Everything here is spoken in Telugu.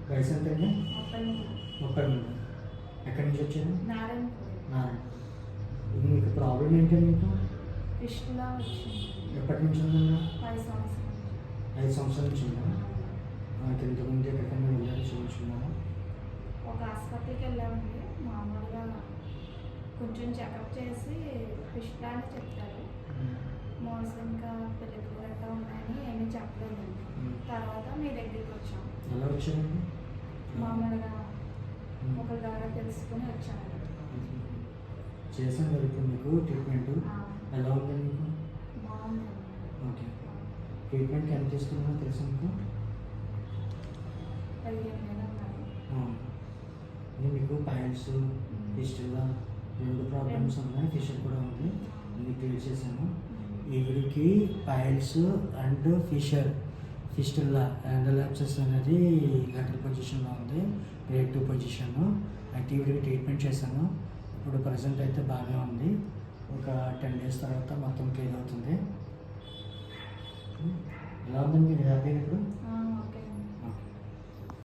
వయసు ఎంత అండి? 33. ఎక్కడి నుంచి వచ్చారు? నారాయణ. మీకు ప్రాబ్లం ఏంటండి? మీకు ఫిష్లా వచ్చింది. ఎప్పటి నుంచి ఉందన్నా? 5 సంవత్సరాలు. 5 సంవత్సరాల నుంచి ఉందా? ఇంతకుముందు ఎక్కడికైనా వెళ్ళాలి చూపించుకున్నారా? ఒక హాస్పిటల్కి వెళ్ళామండి. మామూలుగా కొంచెం చెకప్ చేసి ఫిష్లా అని చెప్తారు. మోసం ఇంకా పిల్లలు గట్టా ఉన్నాయని ఏమీ చెప్పలేదండి. తర్వాత మీ దగ్గరికి వచ్చాం. ఎలా వచ్చారండి? మామూలుగా ఒకరి ద్వారా తెలుసుకుని వచ్చాను. చేశాను కదా ఇప్పుడు మీకు ట్రీట్మెంట్. ఎలా ఉందండి మీకు? బాగుంది. ఓకే. ట్రీట్మెంట్కి ఎంత తీసుకున్నారో తెలుసు మీకు? 15,000 అన్నారు. మీకు పైల్స్, ఫిస్టులా 2 ప్రాబ్లమ్స్ ఉన్నాయి. ఫిషర్ కూడా ఉంది. ఇది క్లియర్ చేశాను. ఈవిడికి పైల్స్ అండ్ ఫిస్టులా యాండోలాప్సిస్ అనేది లెటర్ పొజిషన్లో ఉంది. Grade 2 position. అయితే ఈవిడికి ట్రీట్మెంట్ చేశాను. ఇప్పుడు ప్రజెంట్ అయితే బాగానే ఉంది. ఒక 10 days తర్వాత మొత్తం క్లియర్ అవుతుంది. ఎలా ఉందండి? మీరు హ్యాపీగా ఇప్పుడు?